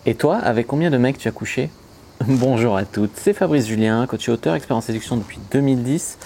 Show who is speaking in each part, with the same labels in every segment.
Speaker 1: Et toi, avec combien de mecs tu as couché? Bonjour à toutes, c'est Fabrice Julien, coach et auteur, expert en séduction depuis 2010.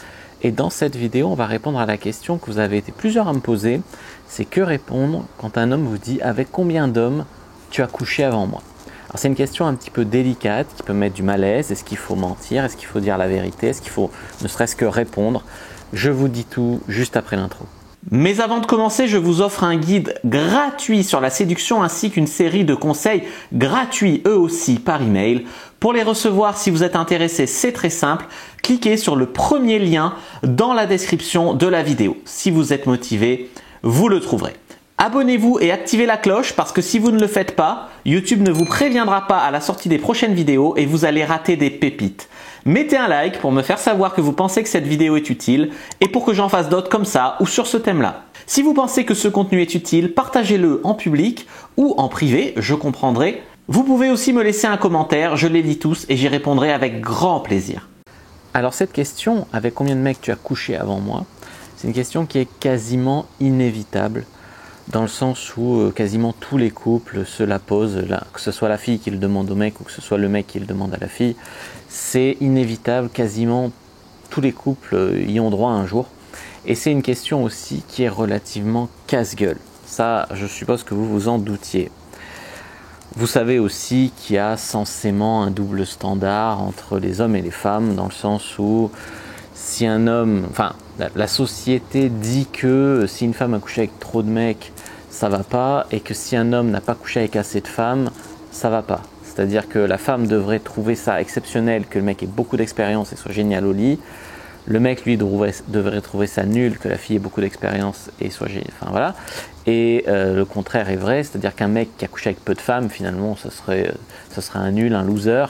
Speaker 1: Et dans cette vidéo, on va répondre à la question que vous avez été plusieurs à me poser. C'est que répondre quand un homme vous dit avec combien d'hommes tu as couché avant moi? Alors c'est une question un petit peu délicate qui peut mettre du malaise. Est-ce qu'il faut mentir? Est-ce qu'il faut dire la vérité? Est-ce qu'il faut ne serait-ce que répondre? Je vous dis tout juste après l'intro. Mais avant de commencer, je vous offre un guide gratuit sur la séduction ainsi qu'une série de conseils gratuits eux aussi par email. Pour les recevoir, si vous êtes intéressé, c'est très simple. Cliquez sur le premier lien dans la description de la vidéo. Si vous êtes motivé, vous le trouverez. Abonnez-vous et activez la cloche parce que si vous ne le faites pas, YouTube ne vous préviendra pas à la sortie des prochaines vidéos et vous allez rater des pépites. Mettez un like pour me faire savoir que vous pensez que cette vidéo est utile et pour que j'en fasse d'autres comme ça ou sur ce thème-là. Si vous pensez que ce contenu est utile, partagez-le en public ou en privé, je comprendrai. Vous pouvez aussi me laisser un commentaire, je les lis tous et j'y répondrai avec grand plaisir. Alors cette question, avec combien de mecs tu as couché avant moi, c'est une question qui est quasiment inévitable. Dans le sens où quasiment tous les couples se la posent, que ce soit la fille qui le demande au mec ou que ce soit le mec qui le demande à la fille, c'est inévitable, quasiment tous les couples y ont droit un jour. Et c'est une question aussi qui est relativement casse-gueule. Ça, je suppose que vous vous en doutiez. Vous savez aussi qu'il y a censément un double standard entre les hommes et les femmes, dans le sens où si un homme, enfin, la société dit que si une femme a couché avec trop de mecs, ça va pas, et que si un homme n'a pas couché avec assez de femmes, ça va pas. C'est-à-dire que la femme devrait trouver ça exceptionnel, que le mec ait beaucoup d'expérience et soit génial au lit. Le mec, lui, devrait trouver ça nul, que la fille ait beaucoup d'expérience et soit génial. Enfin voilà. Et le contraire est vrai, c'est-à-dire qu'un mec qui a couché avec peu de femmes, finalement, ce serait un nul, un loser.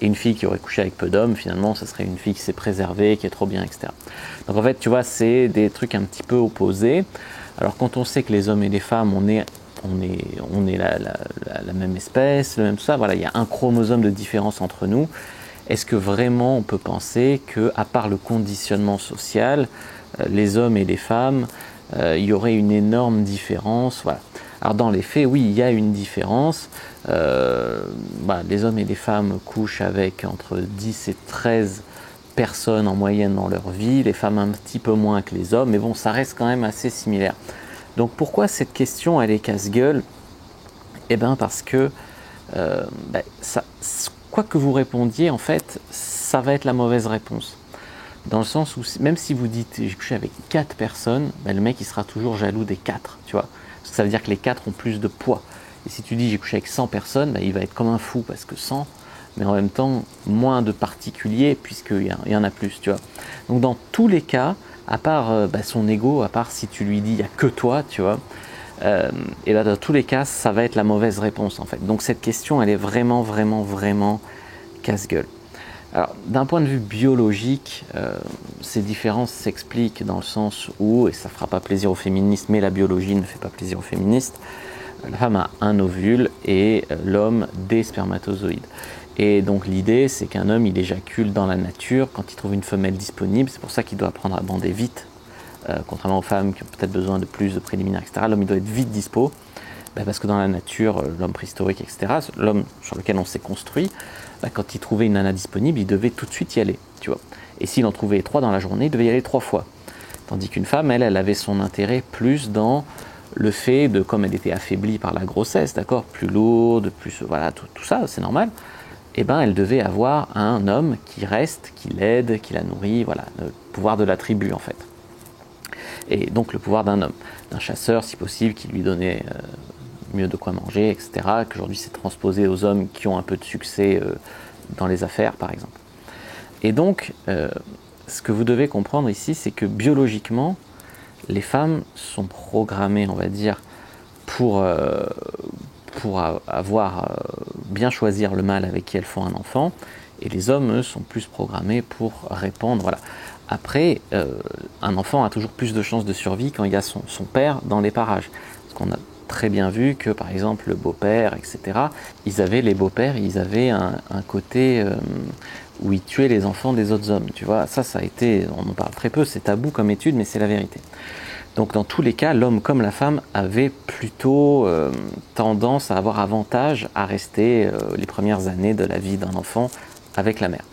Speaker 1: Et une fille qui aurait couché avec peu d'hommes, finalement, ça serait une fille qui s'est préservée, qui est trop bien, etc. Donc en fait, tu vois, c'est des trucs un petit peu opposés. Alors quand on sait que les hommes et les femmes, on est la même espèce, le même tout ça, voilà, il y a un chromosome de différence entre nous. Est-ce que vraiment on peut penser que, à part le conditionnement social, les hommes et les femmes, il y aurait une énorme différence? Voilà. Alors dans les faits, oui, il y a une différence. Les hommes et les femmes couchent avec entre 10 et 13 personnes en moyenne dans leur vie, les femmes un petit peu moins que les hommes, mais bon, ça reste quand même assez similaire. Donc pourquoi cette question, elle est casse-gueule? Eh bien parce que, quoi que vous répondiez, en fait, ça va être la mauvaise réponse. Dans le sens où, même si vous dites j'ai couché avec 4 personnes, le mec il sera toujours jaloux des 4, tu vois. Parce que ça veut dire que les 4 ont plus de poids. Et si tu dis j'ai couché avec 100 personnes, il va être comme un fou parce que 100, mais en même temps moins de particuliers puisqu'il y en a plus, tu vois. Donc dans tous les cas, à part son ego, à part si tu lui dis il n'y a que toi, tu vois, et là dans tous les cas, ça va être la mauvaise réponse en fait. Donc cette question, elle est vraiment, vraiment, vraiment casse-gueule. Alors, d'un point de vue biologique, ces différences s'expliquent dans le sens où, et ça ne fera pas plaisir aux féministes, mais la biologie ne fait pas plaisir aux féministes, la femme a un ovule et l'homme des spermatozoïdes. Et donc l'idée, c'est qu'un homme, il éjacule dans la nature quand il trouve une femelle disponible. C'est pour ça qu'il doit apprendre à bander vite, contrairement aux femmes qui ont peut-être besoin de plus de préliminaires, etc. L'homme, il doit être vite dispo, parce que dans la nature, l'homme préhistorique, etc., l'homme sur lequel on s'est construit, quand il trouvait une nana disponible, il devait tout de suite y aller, tu vois. Et s'il en trouvait 3 dans la journée, il devait y aller 3 fois. Tandis qu'une femme, elle avait son intérêt plus dans le fait de, comme elle était affaiblie par la grossesse, d'accord, plus lourde, plus, voilà, tout ça, c'est normal, elle devait avoir un homme qui reste, qui l'aide, qui la nourrit, voilà, le pouvoir de la tribu en fait. Et donc le pouvoir d'un homme, d'un chasseur si possible, qui lui donnait mieux de quoi manger, etc., qu'aujourd'hui c'est transposé aux hommes qui ont un peu de succès dans les affaires par exemple. Et donc, ce que vous devez comprendre ici, c'est que biologiquement, les femmes sont programmées, on va dire, pour bien choisir le mâle avec qui elles font un enfant, et les hommes, eux, sont plus programmés pour répondre, voilà. Après, un enfant a toujours plus de chances de survie quand il y a son père dans les parages. Parce qu'on a très bien vu que, par exemple, le beau-père, etc., les beaux-pères, ils avaient un côté où ils tuaient les enfants des autres hommes, tu vois. Ça a été, on en parle très peu, c'est tabou comme étude, mais c'est la vérité. Donc dans tous les cas, l'homme comme la femme avait plutôt tendance à avoir avantage à rester les premières années de la vie d'un enfant avec la mère.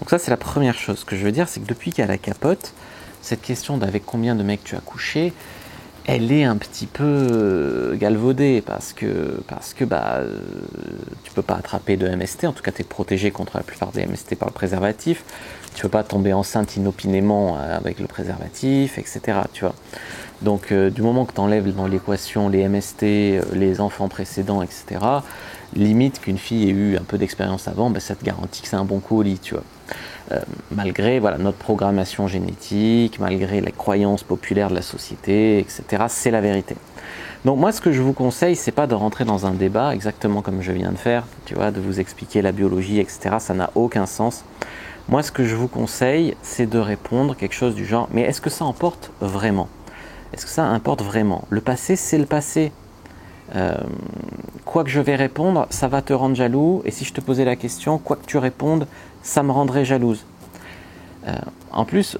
Speaker 1: Donc ça c'est la première chose. Ce que je veux dire, c'est que depuis qu'il y a la capote, cette question d'avec combien de mecs tu as couché, elle est un petit peu galvaudée parce que tu peux pas attraper de MST, en tout cas tu es protégé contre la plupart des MST par le préservatif, tu peux pas tomber enceinte inopinément avec le préservatif, etc. Tu vois. Donc du moment que tu enlèves dans l'équation les MST, les enfants précédents, etc., limite qu'une fille ait eu un peu d'expérience avant, ça te garantit que c'est un bon coup au lit, tu vois. Malgré notre programmation génétique, malgré les croyances populaires de la société, etc., c'est la vérité. Donc moi, ce que je vous conseille, c'est pas de rentrer dans un débat, exactement comme je viens de faire, tu vois, de vous expliquer la biologie, etc., ça n'a aucun sens. Moi, ce que je vous conseille, c'est de répondre quelque chose du genre, mais est-ce que ça importe vraiment ? Est-ce que ça importe vraiment ? Le passé, c'est le passé. Quoi que je vais répondre, ça va te rendre jaloux, et si je te posais la question, quoi que tu répondes, ça me rendrait jalouse. En plus,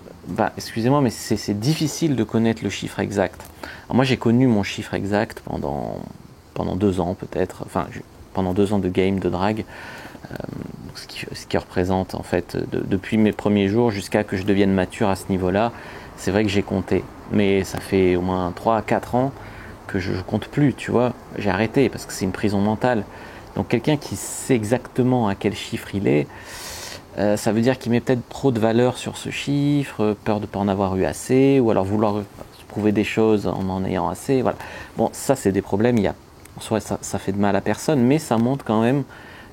Speaker 1: excusez-moi, mais c'est difficile de connaître le chiffre exact. Alors moi, j'ai connu mon chiffre exact pendant 2 ans peut-être, pendant 2 ans de game, de drague, ce qui représente en fait, depuis mes premiers jours jusqu'à que je devienne mature à ce niveau-là, c'est vrai que j'ai compté. Mais ça fait au moins 3 à 4 ans que je compte plus, tu vois. J'ai arrêté parce que c'est une prison mentale. Donc quelqu'un qui sait exactement à quel chiffre il est, ça veut dire qu'il met peut-être trop de valeur sur ce chiffre, peur de ne pas en avoir eu assez, ou alors vouloir prouver des choses en ayant assez. Voilà. Bon, ça c'est des problèmes, en soi ça fait de mal à personne, mais ça montre quand même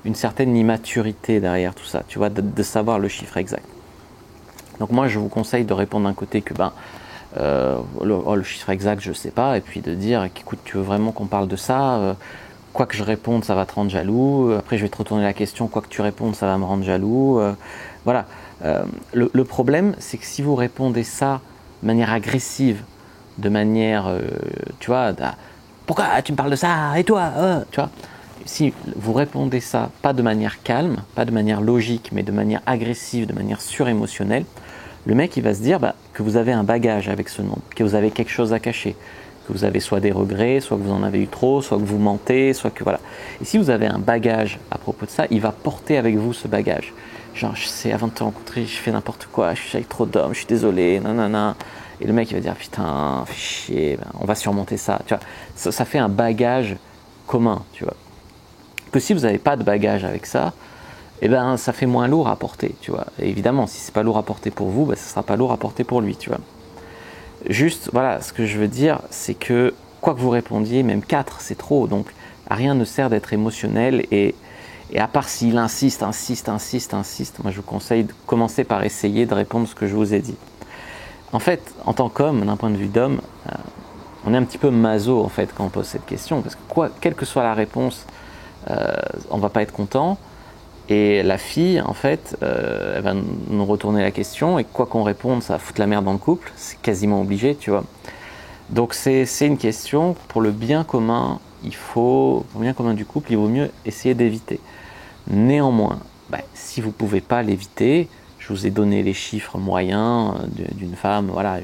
Speaker 1: une certaine immaturité derrière tout ça, tu vois, de savoir le chiffre exact. Donc moi je vous conseille de répondre d'un côté que le chiffre exact je sais pas, et puis de dire qu'écoute, tu veux vraiment qu'on parle de ça, quoi que je réponde ça va te rendre jaloux, après je vais te retourner la question, quoi que tu répondes ça va me rendre jaloux, voilà. Le problème c'est que si vous répondez ça de manière agressive, de manière tu vois, pourquoi tu me parles de ça, et toi, tu vois, si vous répondez ça pas de manière calme, pas de manière logique, mais de manière agressive, de manière surémotionnelle, le mec il va se dire que vous avez un bagage avec ce nom, que vous avez quelque chose à cacher, que vous avez soit des regrets, soit que vous en avez eu trop, soit que vous mentez, soit que voilà. Et si vous avez un bagage à propos de ça, il va porter avec vous ce bagage. Genre, je sais, avant de te rencontrer, je fais n'importe quoi, je suis avec trop d'hommes, je suis désolé, nanana. Et le mec il va dire putain, fais chier, on va surmonter ça. Tu vois, ça fait un bagage commun, tu vois. Que si vous n'avez pas de bagage avec ça, ça fait moins lourd à porter, tu vois. Et évidemment, si c'est pas lourd à porter pour vous, ça sera pas lourd à porter pour lui, tu vois. Juste, voilà, ce que je veux dire, c'est que quoi que vous répondiez, même 4, c'est trop. Donc, à rien ne sert d'être émotionnel. Et à part s'il insiste, moi je vous conseille de commencer par essayer de répondre ce que je vous ai dit. En fait, en tant qu'homme, d'un point de vue d'homme, on est un petit peu maso en fait quand on pose cette question, parce que quelle que soit la réponse, on va pas être content. Et la fille, en fait, elle va nous retourner la question, et quoi qu'on réponde, ça va foutre la merde dans le couple, c'est quasiment obligé, tu vois. Donc c'est une question, pour le bien commun, pour le bien commun du couple, il vaut mieux essayer d'éviter. Néanmoins, si vous ne pouvez pas l'éviter, je vous ai donné les chiffres moyens d'une femme, voilà,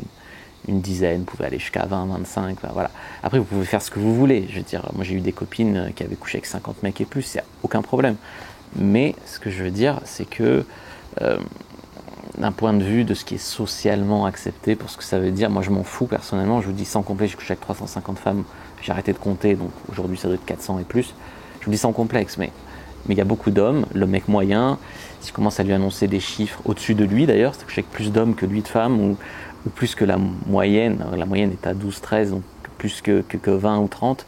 Speaker 1: une dizaine, vous pouvez aller jusqu'à 20, 25, voilà. Après, vous pouvez faire ce que vous voulez, je veux dire, moi j'ai eu des copines qui avaient couché avec 50 mecs et plus, il n'y a aucun problème. Mais ce que je veux dire, c'est que d'un point de vue de ce qui est socialement accepté, pour ce que ça veut dire, moi je m'en fous personnellement, je vous dis sans complexe, j'ai couché avec 350 femmes, j'ai arrêté de compter, donc aujourd'hui ça doit être 400 et plus, je vous dis sans complexe, mais il y a beaucoup d'hommes, le mec moyen, si je commence à lui annoncer des chiffres au-dessus de lui d'ailleurs, c'est que je sais que plus d'hommes que lui de femmes, ou plus que la moyenne est à 12-13, donc plus que 20 ou 30,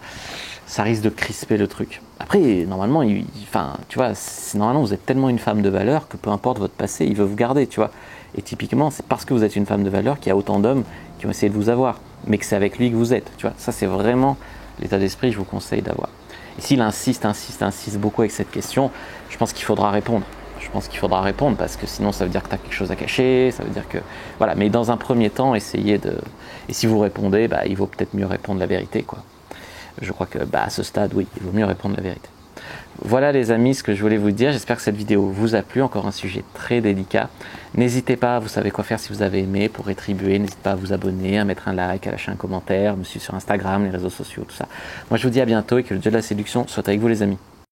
Speaker 1: ça risque de crisper le truc. Après, normalement, tu vois, normalement vous êtes tellement une femme de valeur que peu importe votre passé, il veut vous garder, tu vois. Et typiquement, c'est parce que vous êtes une femme de valeur qu'il y a autant d'hommes qui ont essayé de vous avoir, mais que c'est avec lui que vous êtes, tu vois. Ça, c'est vraiment l'état d'esprit que je vous conseille d'avoir. Et s'il insiste beaucoup avec cette question, je pense qu'il faudra répondre. Parce que sinon ça veut dire que tu as quelque chose à cacher, ça veut dire que... Voilà, mais dans un premier temps, essayez de... Et si vous répondez, il vaut peut-être mieux répondre la vérité, quoi. Je crois que à ce stade, oui, il vaut mieux répondre la vérité. Voilà les amis ce que je voulais vous dire, j'espère que cette vidéo vous a plu, encore un sujet très délicat. N'hésitez pas, vous savez quoi faire si vous avez aimé pour rétribuer, n'hésitez pas à vous abonner, à mettre un like, à lâcher un commentaire, me suivre sur Instagram, les réseaux sociaux, tout ça. Moi je vous dis à bientôt et que le dieu de la séduction soit avec vous les amis.